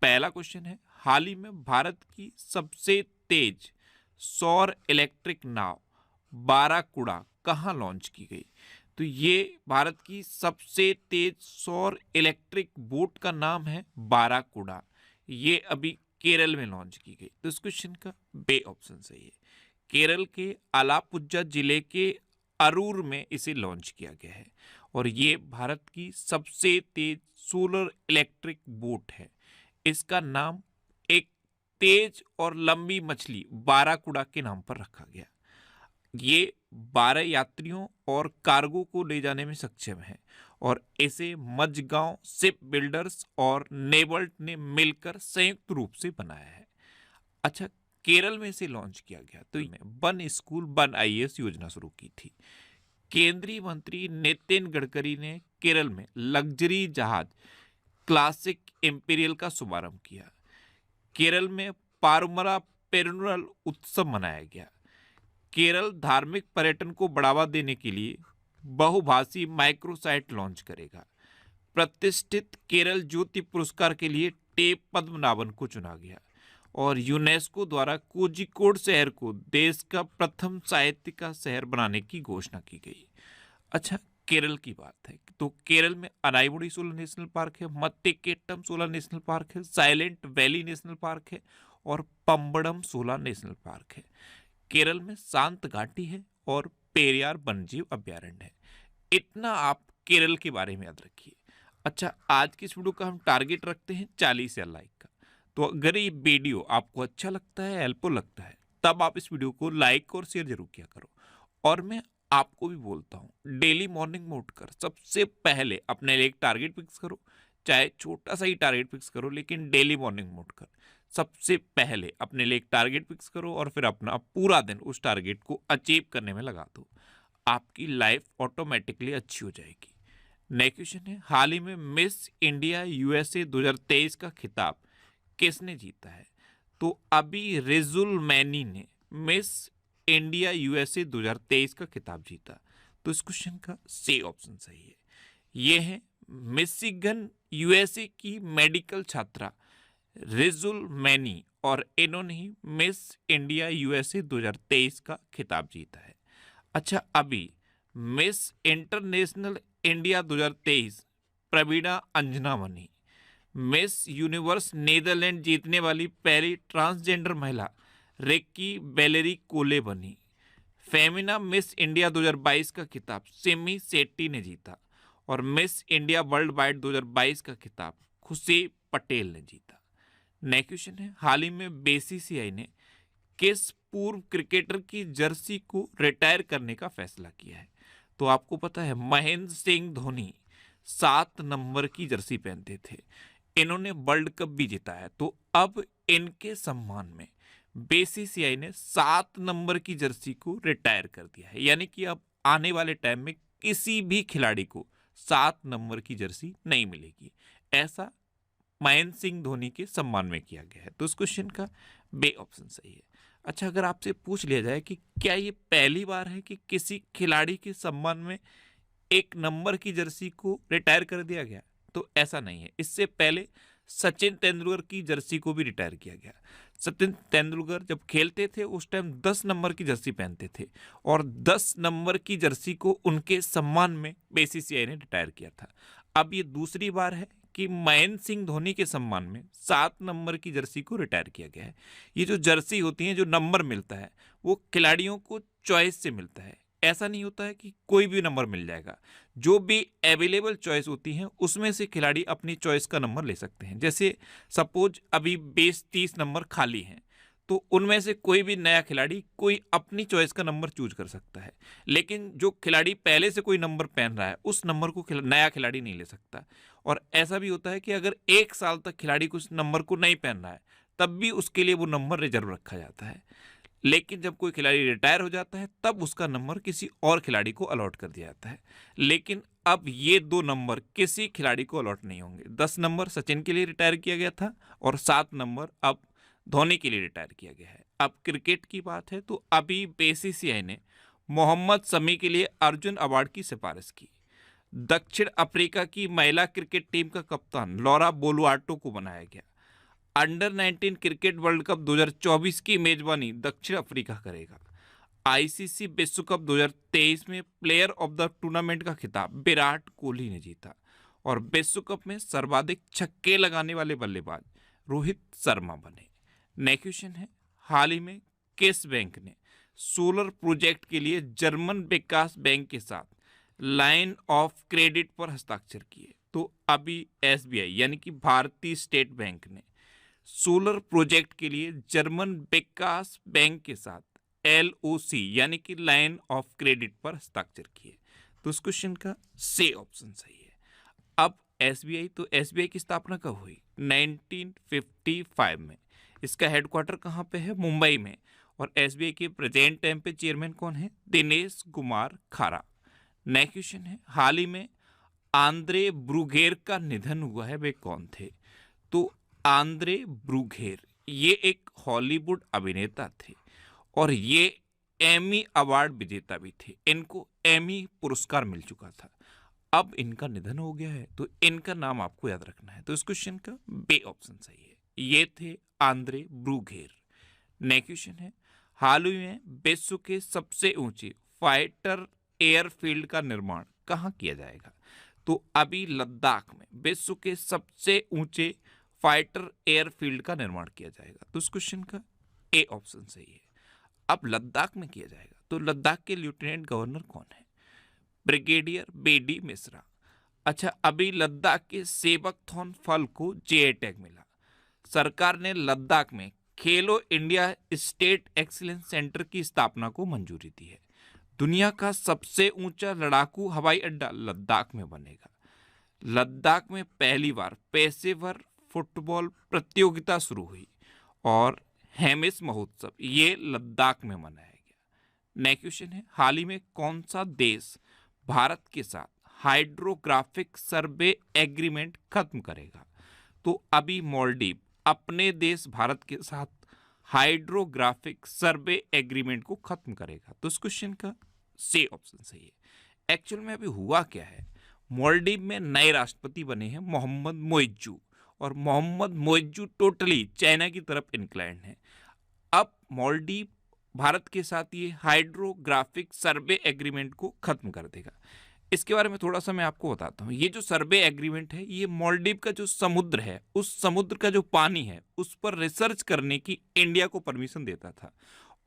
पहला क्वेश्चन है, हाल ही में भारत की सबसे तेज सौर इलेक्ट्रिक नाव बाराकुड़ा कहाँ लॉन्च की गई? तो ये भारत की सबसे तेज सौर इलेक्ट्रिक बोट का नाम है बाराकुड़ा। ये अभी केरल में लॉन्च की गई। तो इस क्वेश्चन का बे ऑप्शन सही है। केरल के आलापुझा जिले के अरूर में इसे लॉन्च किया गया है और ये भारत की सबसे तेज सोलर इलेक्ट्रिक बोट है। इसका नाम एक तेज और लंबी मछली बाराकुड़ा के नाम पर रखा गया। ये 12 यात्रियों और कार्गो को ले जाने में सक्षम है और इसे मझगांव शिप बिल्डर्स और नेवल्ट ने मिलकर संयुक्त रूप से बनाया है। अच्छा, केरल में इसे लॉन्च किया गया तो वन स्कूल वन आईएएस योजना शुरू की थी। केंद्रीय मंत्री नितिन गडकरी ने केरल में लग्जरी जहाज क्लासिक इंपीरियल का शुभारंभ किया। केरल में पारुमरा पेरुनल उत्सव मनाया गया। केरल धार्मिक पर्यटन को बढ़ावा देने के लिए बहुभाषी माइक्रोसाइट लॉन्च करेगा। प्रतिष्ठित केरल ज्योति पुरस्कार के लिए टे पद्मनाभन को चुना गया और यूनेस्को द्वारा कोझिकोड शहर को देश का प्रथम साहित्य का शहर बनाने की घोषणा की गई। अच्छा, केरल की बात है तो केरल में अनाईमुडी सोलर नेशनल पार्क है, मत्तेकेट्टम सोलर नेशनल पार्क है, साइलेंट वैली नेशनल पार्क है और पम्बडम सोलर नेशनल पार्क है। केरल में शांत घाटी है और पेरियार वन्यजीव अभ्यारण्य है। इतना आप केरल के बारे में याद रखिए। अच्छा, आज की इस वीडियो का हम टारगेट रखते हैं 40,000 लाइक का। तो अगर ये वीडियो आपको अच्छा लगता है, हेल्पफुल लगता है, तब आप इस वीडियो को लाइक और शेयर जरूर किया करो। और मैं आपको भी बोलता हूँ, डेली मॉर्निंग में उठकर सबसे पहले अपने लिए एक टारगेट फिक्स करो। चाहे छोटा सा ही टारगेट फिक्स करो, लेकिन डेली मॉर्निंग में उठकर सबसे पहले अपने लिए एक टारगेट फिक्स करो और फिर अपना पूरा दिन उस टारगेट को अचीव करने में लगा दो। आपकी लाइफ ऑटोमेटिकली अच्छी हो जाएगी। नेक्स्ट क्वेश्चन है, हाल ही में मिस इंडिया यूएसए 2023 का खिताब किसने जीता है? तो अभी रेजुल मैनी ने मिस इंडिया यूएसए 2023 का खिताब जीता। तो इस क्वेश्चन का सी ऑप्शन सही है। ये है मिशिगन यूएसए की मेडिकल छात्रा रेजुल मैनी और इन्होंने ही मिस इंडिया यूएसए 2023 का खिताब जीता है। अच्छा, अभी मिस इंटरनेशनल इंडिया 2023 प्रवीणा अंजना बनी। मिस यूनिवर्स नीदरलैंड जीतने वाली पहली ट्रांसजेंडर महिला रिक्की बेलेरी कोले बनी। फेमिना मिस इंडिया 2022 का खिताब सिमी सेट्टी ने जीता और मिस इंडिया वर्ल्ड वाइड 2022 का खिताब खुशी पटेल ने जीता। नेक्स्ट क्वेश्चन है, हाल ही में बीसीसीआई ने किस पूर्व क्रिकेटर की जर्सी को रिटायर करने का फैसला किया है? तो आपको पता है महेंद्र सिंह धोनी 7 नंबर की जर्सी पहनते थे। इन्होंने वर्ल्ड कप भी जीता है, तो अब इनके सम्मान में बीसीसीआई ने 7 नंबर की जर्सी को रिटायर कर दिया है। यानी कि अब आने वाले टाइम में किसी भी खिलाड़ी को 7 नंबर की जर्सी नहीं मिलेगी। ऐसा महेंद्र सिंह धोनी के सम्मान में किया गया है। तो इस क्वेश्चन का बे ऑप्शन सही है। अच्छा, अगर आपसे पूछ लिया जाए कि क्या ये पहली बार है कि किसी खिलाड़ी के सम्मान में 1 नंबर की जर्सी को रिटायर कर दिया गया, तो ऐसा नहीं है। इससे पहले सचिन तेंदुलकर की जर्सी को भी रिटायर किया गया। सचिन तेंदुलकर जब खेलते थे उस टाइम 10 नंबर की जर्सी पहनते थे और 10 नंबर की जर्सी को उनके सम्मान में बीसीसीआई ने रिटायर किया था। अब ये दूसरी बार है कि महेंद्र सिंह धोनी के सम्मान में 7 नंबर की जर्सी को रिटायर किया गया है। ये जो जर्सी होती है, जो नंबर मिलता है, वो खिलाड़ियों को चॉइस से मिलता है। ऐसा नहीं होता है कि कोई भी नंबर मिल जाएगा। जो भी अवेलेबल चॉइस होती हैं उसमें से खिलाड़ी अपनी चॉइस का नंबर ले सकते हैं। जैसे सपोज अभी 20-30 नंबर खाली हैं, तो उनमें से कोई भी नया खिलाड़ी कोई अपनी चॉइस का नंबर चूज कर सकता है। लेकिन जो खिलाड़ी पहले से कोई नंबर पहन रहा है उस नंबर को नया खिलाड़ी नहीं ले सकता। और ऐसा भी होता है कि अगर 1 साल तक खिलाड़ी कुछ नंबर को नहीं पहन रहा है तब भी उसके लिए वो नंबर रिजर्व रखा जाता है। लेकिन जब कोई खिलाड़ी रिटायर हो जाता है तब उसका नंबर किसी और खिलाड़ी को अलॉट कर दिया जाता है। लेकिन अब ये 2 नंबर किसी खिलाड़ी को अलॉट नहीं होंगे। 10 नंबर सचिन के लिए रिटायर किया गया था और 7 नंबर अब धोनी के लिए रिटायर किया गया है। अब क्रिकेट की बात है तो अभी बीसीसीआई ने मोहम्मद शमी के लिए अर्जुन अवार्ड की सिफारिश की। दक्षिण अफ्रीका की महिला क्रिकेट टीम का कप्तान लॉरा बोलुआर्टो को बनाया गया। अंडर 19 क्रिकेट वर्ल्ड कप 2024 की मेजबानी दक्षिण अफ्रीका करेगा। आईसीसी विश्व कप 2023 में प्लेयर ऑफ द टूर्नामेंट का खिताब विराट कोहली ने जीता। और विश्व कप में सर्वाधिक छक्के लगाने वाले बल्लेबाज रोहित शर्मा बने। नेक्स्ट क्वेश्चन है, हाल ही में किस बैंक ने सोलर प्रोजेक्ट के लिए जर्मन विकास बैंक के साथ लाइन ऑफ क्रेडिट पर हस्ताक्षर किए? तो अभी एसबीआई यानी कि भारतीय स्टेट बैंक ने सोलर प्रोजेक्ट के लिए जर्मन विकास बैंक के साथ एलओसी यानी कि लाइन ऑफ क्रेडिट पर हस्ताक्षर किए। तो इस क्वेश्चन का सी ऑप्शन सही है। अब एसबीआई, तो एसबीआई की स्थापना कब हुई? 1955 में। इसका हेडक्वार्टर कहाँ पे है? मुंबई में। और एसबीआई के प्रेजेंट टाइम पे चेयरमैन कौन है? दिनेश कुमार खारा। नेक्स्ट क्वेश्चन है, हाल ही में आंद्रे ब्रूगेर का निधन हुआ है, वे कौन थे? तो आंद्रे ब्रूगेर ये एक हॉलीवुड अभिनेता थे और ये एमी अवार्ड विजेता भी थे। इनको एमी पुरस्कार मिल चुका था। अब इनका निधन हो गया है, तो इनका नाम आपको याद रखना है। तो इस क्वेश्चन का बी ऑप्शन सही है। ये थे आंद्रे ब्रूगेर। नेक्स्ट क्वेश्चन है, हाल ही में विश्व के सबसे ऊंचे फाइटर एयरफील्ड का निर्माण कहाँ किया जाएगा? तो अभी लद्दाख में विश्व के सबसे ऊंचे फाइटर एयरफील्ड का निर्माण किया जाएगा। तो इस क्वेश्चन का ए ऑप्शन सही है। अब लद्दाख में किया जाएगा, तो लद्दाख के लेफ्टिनेंट गवर्नर कौन है? Brigadier BD Mishra. अच्छा, अभी लद्दाख के सेबकथॉन फल को जेआई टैग मिला। सरकार ने लद्दाख में खेलो इंडिया स्टेट एक्सीलेंस सेंटर की स्थापना को मंजूरी दी है। दुनिया का सबसे ऊंचा लड़ाकू हवाई अड्डा लद्दाख में बनेगा। लद्दाख में पहली बार पेशेवर फुटबॉल प्रतियोगिता शुरू हुई और हेमिस महोत्सव ये लद्दाख में मनाया गया। नेक्स्ट क्वेश्चन है, हाल ही में कौन सा देश भारत के साथ हाइड्रोग्राफिक सर्वे एग्रीमेंट खत्म करेगा? तो अभी मालदीव अपने देश भारत के साथ हाइड्रोग्राफिक सर्वे एग्रीमेंट को खत्म करेगा। तो इस क्वेश्चन का सी ऑप्शन सही है। एक्चुअल में अभी हुआ क्या है, मालदीव में नए राष्ट्रपति बने हैं मोहम्मद मोइज्जू, और मोहम्मद मोइज्जू टोटली चाइना की तरफ इंक्लाइंड है। अब मालदीव भारत के साथ ये हाइड्रोग्राफिक सर्वे एग्रीमेंट को खत्म कर देगा। इसके बारे में थोड़ा सा मैं आपको बताता हूँ। ये जो सर्वे एग्रीमेंट है, ये मालदीव का जो समुद्र है, उस समुद्र का जो पानी है, उस पर रिसर्च करने की इंडिया को परमिशन देता था।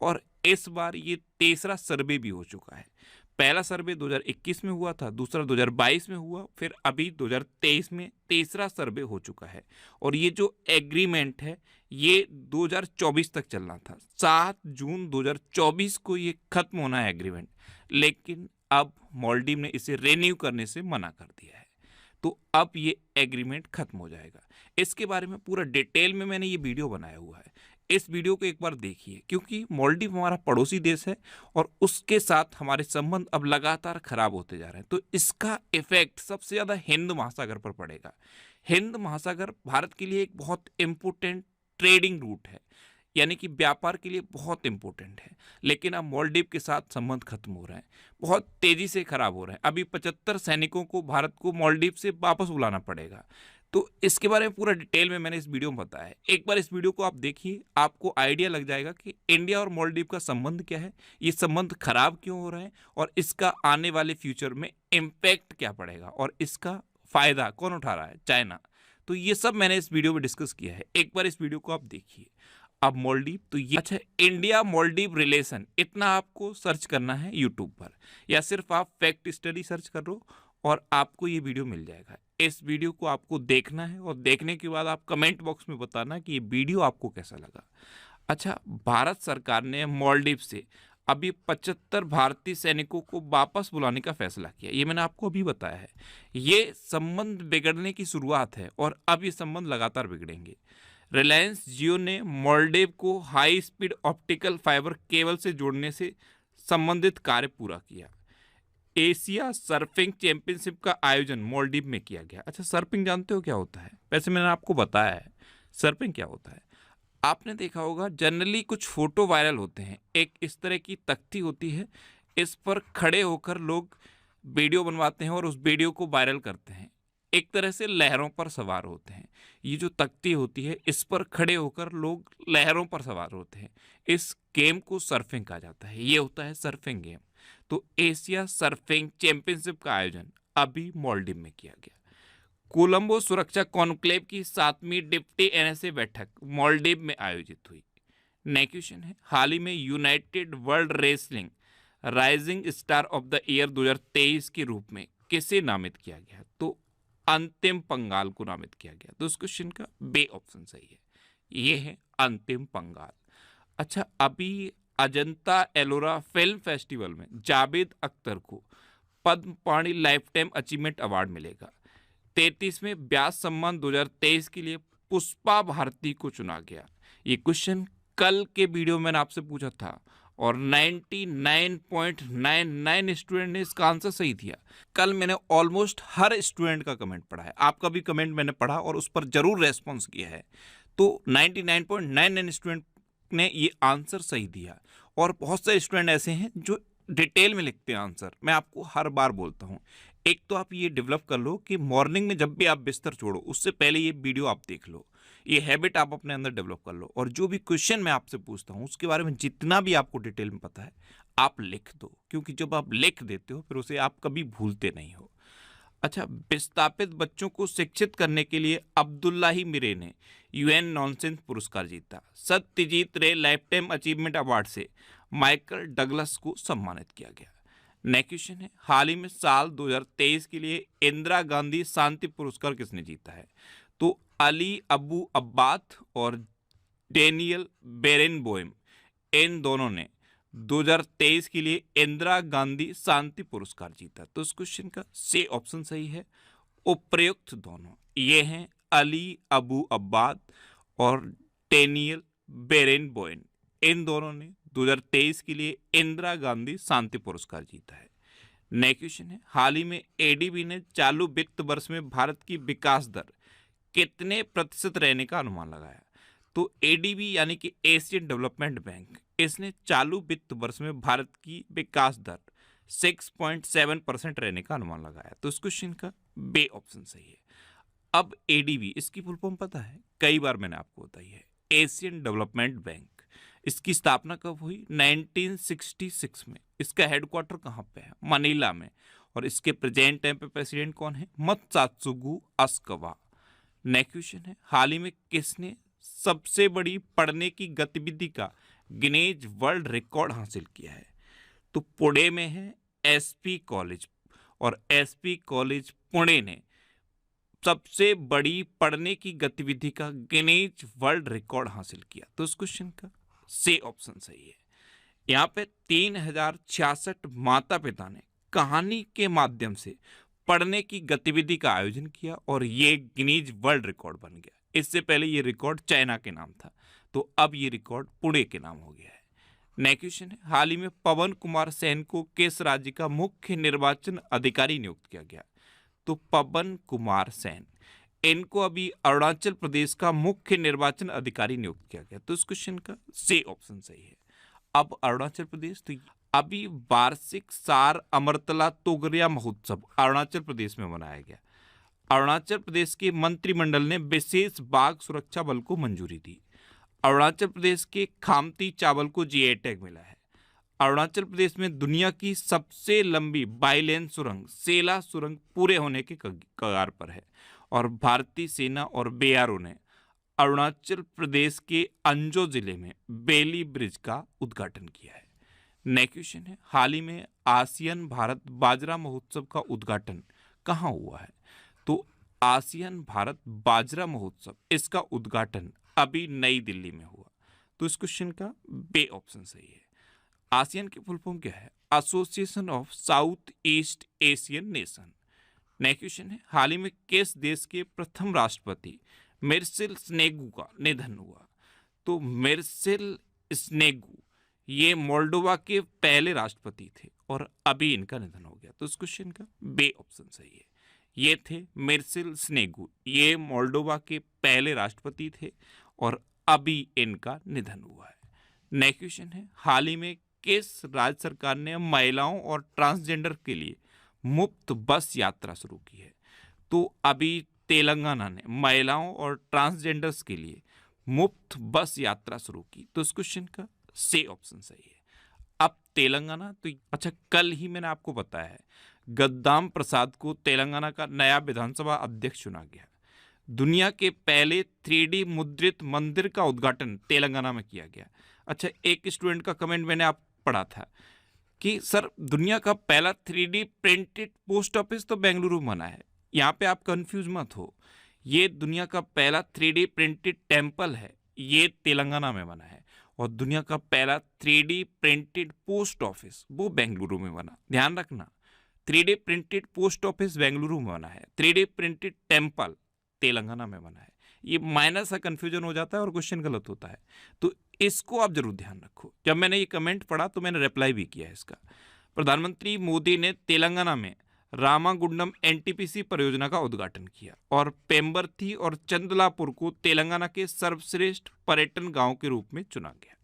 और इस बार ये तीसरा सर्वे भी हो चुका है। पहला सर्वे 2021 में हुआ था, दूसरा 2022 में हुआ, फिर अभी 2023 में तीसरा सर्वे हो चुका है। और ये जो एग्रीमेंट है ये 2024 तक चलना था। 7 जून 2024 को ये खत्म होना है एग्रीमेंट, लेकिन अब मालदीव ने इसे रिन्यू करने से मना कर दिया है। तो अब ये एग्रीमेंट खत्म हो जाएगा। इसके बारे में पूरा डिटेल में मैंने ये वीडियो बनाया हुआ है। इस वीडियो को एक बार देखिए, क्योंकि मालदीव हमारा पड़ोसी देश है और उसके साथ हमारे संबंध अब लगातार खराब होते जा रहे हैं। तो इसका इफेक्ट सबसे ज़्यादा हिंद महासागर पर पड़ेगा। हिंद महासागर भारत के लिए एक बहुत इम्पोर्टेंट ट्रेडिंग रूट है, यानी कि व्यापार के लिए बहुत इंपॉर्टेंट है। लेकिन अब मालदीव के साथ संबंध खत्म हो रहे हैं, बहुत तेजी से खराब हो रहे हैं। अभी 75 सैनिकों को भारत को मालदीव से वापस बुलाना पड़ेगा। तो इसके बारे में पूरा डिटेल में मैंने इस वीडियो में बताया है। एक बार इस वीडियो को आप देखिए, आपको आइडिया लग जाएगा कि इंडिया और मालदीव का संबंध क्या है, ये संबंध खराब क्यों हो रहे हैं और इसका आने वाले फ्यूचर में इम्पैक्ट क्या पड़ेगा और इसका फायदा कौन उठा रहा है? चाइना। तो ये सब मैंने इस वीडियो में डिस्कस किया है। एक बार इस वीडियो को आप देखिए। अब मालदीव, तो ये अच्छा, इंडिया मालदीव रिलेशन इतना आपको सर्च करना है यूट्यूब पर, या सिर्फ आप फैक्ट स्टडी सर्च कर लो और आपको ये वीडियो मिल जाएगा। इस वीडियो को आपको देखना है और देखने के बाद आप कमेंट बॉक्स में बताना कि ये वीडियो आपको कैसा लगा। अच्छा, भारत सरकार ने मालदीव से अभी 75 भारतीय सैनिकों को वापस बुलाने का फैसला किया। ये मैंने आपको अभी बताया है। ये संबंध बिगड़ने की शुरुआत है और अब ये संबंध लगातार बिगड़ेंगे। रिलायंस जियो ने मालदीव को high speed optical fibre cable से जोड़ने से संबंधित कार्य पूरा किया। एशिया सर्फिंग चैंपियनशिप का आयोजन मालदीव में किया गया। अच्छा, सर्फिंग जानते हो क्या होता है? वैसे मैंने आपको बताया है सर्फिंग क्या होता है। आपने देखा होगा जनरली कुछ फोटो वायरल होते हैं। एक इस तरह की तख्ती होती है, इस पर खड़े होकर लोग वीडियो बनवाते हैं और उस वीडियो को वायरल करते हैं। एक तरह से लहरों पर सवार होते हैं। ये जो तख्ती होती है इस पर खड़े होकर लोग लहरों पर सवार होते हैं। इस गेम को सर्फिंग कहा जाता है। ये होता है सर्फिंग गेम। तो एशिया सर्फिंग चैंपियनशिप का आयोजन अभी मालदीव में किया गया। कोलंबो सुरक्षा कॉन्क्लेव की 7वीं डिप्टी एनएसए बैठक मालदीव में आयोजित हुई। नेक्स्ट क्वेश्चन है, हाल ही में United world wrestling rising star of the year 2023 के रूप में किसे नामित किया गया? तो अंतिम पंगाल को नामित किया गया। तो उस क्वेश्चन का बे ऑप्शन सही है। ये है अंतिम पंगाल। अच्छा, अभी अजंता एलोरा फिल्म फेस्टिवल में जावेद अख्तर को पद्म पाणि लाइफ टाइम अचीवमेंट अवार्ड मिलेगा। 33वें व्यास सम्मान 2023 के लिए पुष्पा भारती को चुना गया। ये क्वेश्चन कल के वीडियो में मैंने आपसे पूछा था और 99.99 स्टूडेंट ने इसका आंसर सही दिया। कल मैंने ऑलमोस्ट हर स्टूडेंट का कमेंट पढ़ा है, आपका भी कमेंट मैंने पढ़ा और उस पर जरूर रेस्पॉन्स किया है। तो 99.99 स्टूडेंट ने ये आंसर सही दिया और बहुत सारे स्टूडेंट ऐसे हैं जो डिटेल में लिखते हैं आंसर। मैं आपको हर बार बोलता हूँ, एक तो आप ये डेवलप कर लो कि मॉर्निंग में जब भी आप बिस्तर छोड़ो उससे पहले ये वीडियो आप देख लो। ये हैबिट आप अपने अंदर डेवलप कर लो और जो भी क्वेश्चन मैं आपसे पूछता हूँ उसके बारे में जितना भी आपको डिटेल में पता है आप लिख दो, क्योंकि जब आप लिख देते हो फिर उसे आप कभी भूलते नहीं हो। अच्छा, विस्थापित बच्चों को शिक्षित करने के लिए अब्दुल्लाही मिरे ने यूएन नॉनसेंस पुरस्कार जीता। सत्यजीत रे लाइफ टाइम अचीवमेंट अवार्ड से माइकल डगलस को सम्मानित किया गया। नेक्स्ट क्वेश्चन है, हाल ही में साल 2023 के लिए इंदिरा गांधी शांति पुरस्कार किसने जीता है? तो अली अबू अब्बाद और डेनियल बेरेनबोइम, इन दोनों ने 2023 के लिए इंदिरा गांधी शांति पुरस्कार जीता। तो इस क्वेश्चन का सी ऑप्शन सही है। उपयुक्त दोनों ये हैं अली अबू अब्बाद और डेनियल बेरेनबोइम, इन दोनों ने 2023 के लिए इंदिरा गांधी शांति पुरस्कार जीता है। नेक्स्ट क्वेश्चन है, हाल ही में एडीबी ने चालू वित्त वर्ष में भारत की विकास दर कितने प्रतिशत रहने का अनुमान लगाया? तो एडीबी यानी कि एशियन डेवलपमेंट बैंक, इसने चालू वित्त वर्ष में भारत की विकास दर 6.7% रहने का अनुमान लगाया। तो इस क्वेश्चन का बे ऑप्शन सही है। अब एडीबी, इसकी फुल फॉर्म पता है, कई बार मैंने आपको बताई है, एशियन डेवलपमेंट बैंक। इसकी स्थापना कब हुई? 1966 में। इसका हेडक्वार्टर कहाँ पे है? मनीला में। और इसके प्रेजेंट टाइम पे प्रेसिडेंट कौन है? मत्सात्सुगु अस्कवा। नेक्स्ट क्वेश्चन है, हाल ही में किसने सबसे बड़ी पढ़ने की गतिविधि का गिनीज वर्ल्ड रिकॉर्ड हासिल किया है? तो पुणे में है एसपी कॉलेज, और एसपी कॉलेज पुणे ने सबसे बड़ी पढ़ने की गतिविधि का गिनीज वर्ल्ड रिकॉर्ड हासिल किया। तो इस क्वेश्चन का सी ऑप्शन सही है। यहाँ पे 3066 माता पिता ने कहानी के माध्यम से पढ़ने की गतिविधि का आयोजन किया और ये गिनीज वर्ल्ड रिकॉर्ड बन गया। इससे पहले ये रिकॉर्ड चाइना के नाम था, तो अब ये रिकॉर्ड पुणे के नाम हो गया है। नेक्स्ट क्वेश्चन है, हाल ही में पवन कुमार सेन को किस राज्य का मुख्य निर्वाचन अधिकारी नियुक्त किया गया? तो पवन कुमार सेन, इनको अभी अरुणाचल प्रदेश का मुख्य निर्वाचन अधिकारी नियुक्त किया गया। तो इस क्वेश्चन का सी ऑप्शन सही है। अब अरुणाचल प्रदेश, तो अभी वार्षिक सार अमरतला तोगरिया महोत्सव अरुणाचल प्रदेश में मनाया गया। अरुणाचल प्रदेश के मंत्रिमंडल ने विशेष बाघ सुरक्षा बल को मंजूरी दी। अरुणाचल प्रदेश के खामती चावल को जीआई टैग मिला है। अरुणाचल प्रदेश में दुनिया की सबसे लंबी बाईलेन सुरंग सेला सुरंग पूरे होने के कगार पर है और भारतीय सेना और बीआरओ ने अरुणाचल प्रदेश के अंजो जिले में बेली ब्रिज का उद्घाटन किया है। नेक्स्ट क्वेश्चन है, हाल ही में आसियान भारत बाजरा महोत्सव का उद्घाटन कहाँ हुआ है? तो आसियान भारत बाजरा महोत्सव, इसका उद्घाटन अभी नई दिल्ली में हुआ। तो इस क्वेश्चन का बे ऑप्शन सही है। आसियान की फुल फॉर्म क्या है? Association of south east Asian nation. Next question है, हाल ही में किस देश के प्रथम राष्ट्रपति मिर्सिल स्नेगू का निधन हुआ? तो मिर्सिल स्नेगू ये मोल्डोवा के पहले राष्ट्रपति थे और अभी इनका निधन हो गया। तो इस क्वेश्चन का बे ऑप्शन सही है। ये थे मिर्सिल स्नेगू, ये मोल्डोवा के पहले राष्ट्रपति थे और अभी इनका निधन हुआ है। नेक्स्ट क्वेश्चन है, हाल ही में किस राज्य सरकार ने महिलाओं और ट्रांसजेंडर के लिए मुफ्त बस यात्रा शुरू की है? तो अभी तेलंगाना ने महिलाओं और ट्रांसजेंडर्स के लिए मुफ्त बस यात्रा शुरू की? तो इस क्वेश्चन का सी ऑप्शन सही है। अब तेलंगाना, तो अच्छा, कल ही मैंने आपको बताया है गद्दाम प्रसाद को तेलंगाना का नया विधानसभा अध्यक्ष चुना गया। दुनिया के पहले 3D मुद्रित मंदिर का उद्घाटन तेलंगाना में किया गया। अच्छा, एक स्टूडेंट का कमेंट मैंने आप पढ़ा था कि सर दुनिया का पहला 3D प्रिंटेड पोस्ट ऑफिस तो बेंगलुरु में बना है। यहाँ पे आप कंफ्यूज मत हो, ये दुनिया का पहला 3D प्रिंटेड टेम्पल है, ये तेलंगाना में बना है। और दुनिया का पहला 3D प्रिंटेड पोस्ट ऑफिस वो बेंगलुरु में बना। ध्यान रखना, 3D printed post office Bengaluru में बना है, 3D प्रिंटेड टेम्पल तेलंगाना में बना है। ये माइनर सा कंफ्यूजन हो जाता है और क्वेश्चन गलत होता है, तो इसको आप जरूर ध्यान रखो। जब मैंने ये कमेंट पढ़ा तो मैंने रिप्लाई भी किया है इसका। प्रधानमंत्री मोदी ने तेलंगाना में रामागुंडम एनटीपीसी परियोजना का उद्घाटन किया और पेम्बरथी और चंदलापुर को तेलंगाना के सर्वश्रेष्ठ पर्यटन गांव के रूप में चुना गया।